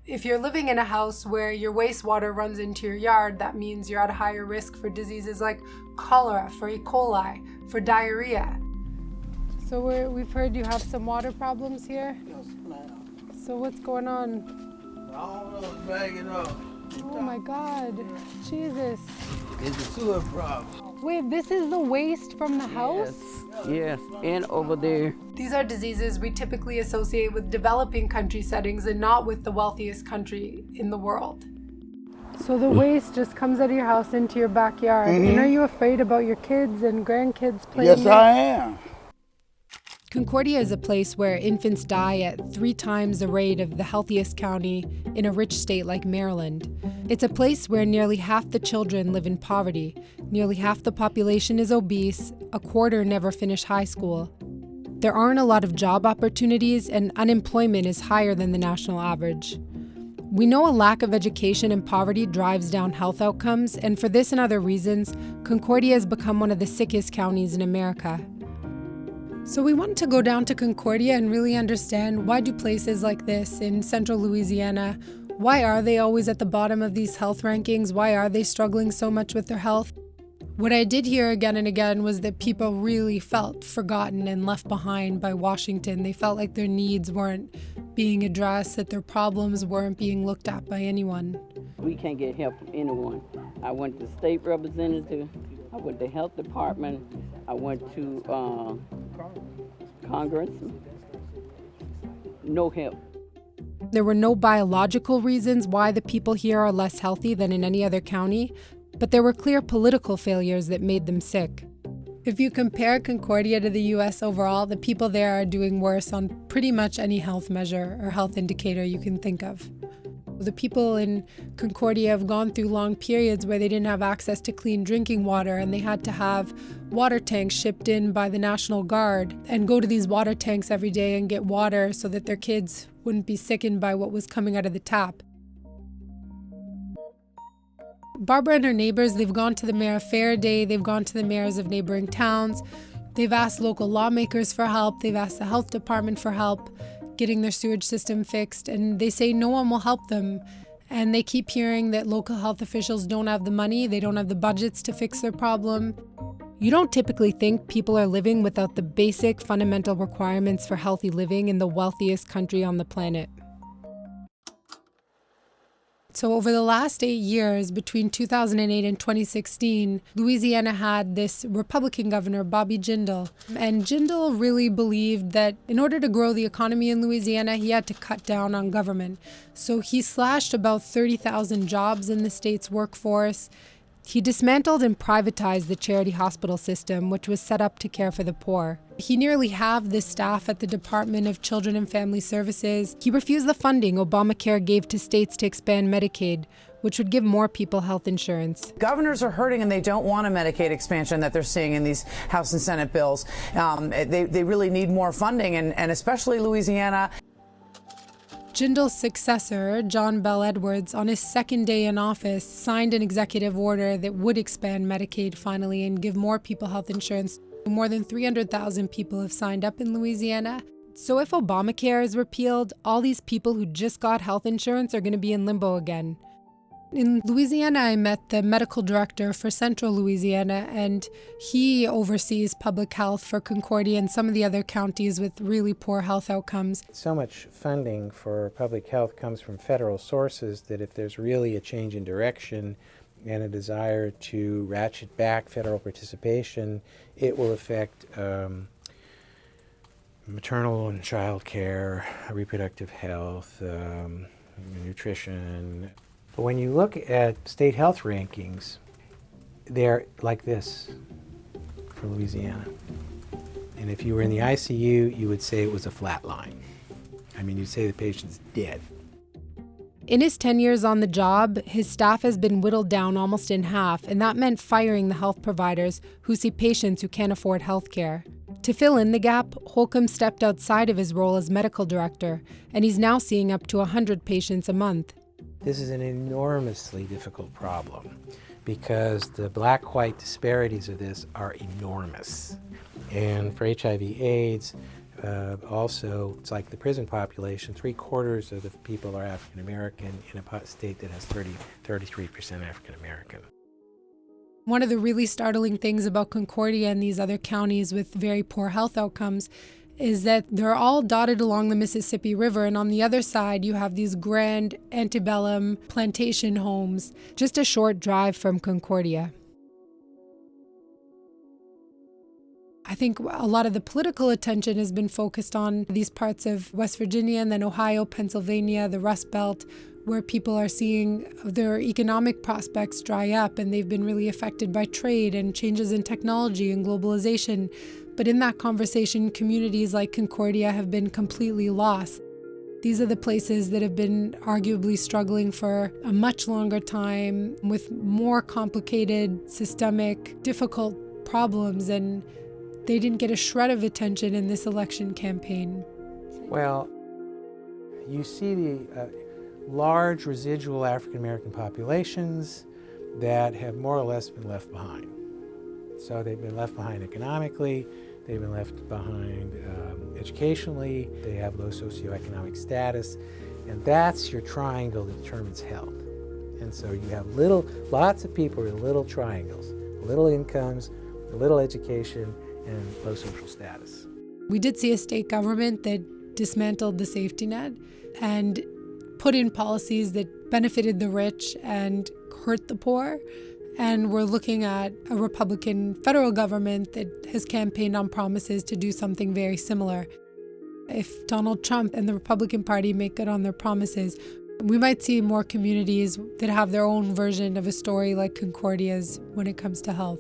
If you're living in a house where your wastewater runs into your yard, that means you're at a higher risk for diseases like cholera, for E. coli, for diarrhea. So we've heard you have some water problems here? Yes, ma'am. So what's going on? I don't know, it's bagging up. Oh my God, Jesus. It's a sewer problem. Wait, this is the waste from the house? Yes, and over there. These are diseases we typically associate with developing country settings and not with the wealthiest country in the world. So the waste just comes out of your house into your backyard. And are you afraid about your kids and grandkids playing Yes, there? I am. Concordia is a place where infants die at 3 times the rate of the healthiest county in a rich state like Maryland. It's a place where nearly half the children live in poverty, nearly half the population is obese, a quarter never finish high school. There aren't a lot of job opportunities, and unemployment is higher than the national average. We know a lack of education and poverty drives down health outcomes, and for this and other reasons, Concordia has become one of the sickest counties in America. So we wanted to go down to Concordia and really understand, why do places like this in central Louisiana, why are they always at the bottom of these health rankings? Why are they struggling so much with their health? What I did hear again and again was that people really felt forgotten and left behind by Washington. They felt like their needs weren't being addressed, that their problems weren't being looked at by anyone. We can't get help from anyone. I went to state representative, I went to health department, I went to Congress. No help. There were no biological reasons why the people here are less healthy than in any other county, but there were clear political failures that made them sick. If you compare Concordia to the US overall, the people there are doing worse on pretty much any health measure or health indicator you can think of. The people in Concordia have gone through long periods where they didn't have access to clean drinking water, and they had to have water tanks shipped in by the National Guard and go to these water tanks every day and get water so that their kids wouldn't be sickened by what was coming out of the tap. Barbara and her neighbors, they've gone to the mayor of Faraday, they've gone to the mayors of neighboring towns, they've asked local lawmakers for help, they've asked the health department for help getting their sewage system fixed, and they say no one will help them. And they keep hearing that local health officials don't have the money, they don't have the budgets to fix their problem. You don't typically think people are living without the basic fundamental requirements for healthy living in the wealthiest country on the planet. So over the last 8 years, between 2008 and 2016, Louisiana had this Republican governor, Bobby Jindal. And Jindal really believed that in order to grow the economy in Louisiana, he had to cut down on government. So he slashed about 30,000 jobs in the state's workforce. He dismantled and privatized the charity hospital system, which was set up to care for the poor. He nearly halved the staff at the Department of Children and Family Services. He refused the funding Obamacare gave to states to expand Medicaid, which would give more people health insurance. Governors are hurting, and they don't want a Medicaid expansion that they're seeing in these House and Senate bills. They really need more funding, and especially Louisiana. Jindal's successor, John Bell Edwards, on his second day in office, signed an executive order that would expand Medicaid finally and give more people health insurance. More than 300,000 people have signed up in Louisiana. So if Obamacare is repealed, all these people who just got health insurance are going to be in limbo again. In Louisiana, I met the medical director for Central Louisiana, and he oversees public health for Concordia and some of the other counties with really poor health outcomes. So much funding for public health comes from federal sources that if there's really a change in direction and a desire to ratchet back federal participation, it will affect maternal and child care, reproductive health, nutrition. But when you look at state health rankings, they're like this for Louisiana. And if you were in the ICU, you would say it was a flat line. I mean, you'd say the patient's dead. In his 10 years on the job, his staff has been whittled down almost in half, and that meant firing the health providers who see patients who can't afford health care. To fill in the gap, Holcomb stepped outside of his role as medical director, and he's now seeing up to 100 patients a month. This is an enormously difficult problem because the black-white disparities of this are enormous. And for HIV/AIDS, Also, it's like the prison population, 3/4 of the people are African American in a state that has 33% African American. One of the really startling things about Concordia and these other counties with very poor health outcomes is that they're all dotted along the Mississippi River, and on the other side you have these grand antebellum plantation homes just a short drive from Concordia. I think a lot of the political attention has been focused on these parts of West Virginia and then Ohio, Pennsylvania, the Rust Belt, where people are seeing their economic prospects dry up, and they've been really affected by trade and changes in technology and globalization. But in that conversation, communities like Concordia have been completely lost. These are the places that have been arguably struggling for a much longer time with more complicated, systemic, difficult problems, and they didn't get a shred of attention in this election campaign. Well, you see the large residual African American populations that have more or less been left behind. So they've been left behind economically, they've been left behind educationally, they have low socioeconomic status, and that's your triangle that determines health. And so you have lots of people in little triangles, little incomes, little education, and low social status. We did see a state government that dismantled the safety net and put in policies that benefited the rich and hurt the poor. And we're looking at a Republican federal government that has campaigned on promises to do something very similar. If Donald Trump and the Republican Party make good on their promises, we might see more communities that have their own version of a story like Concordia's when it comes to health.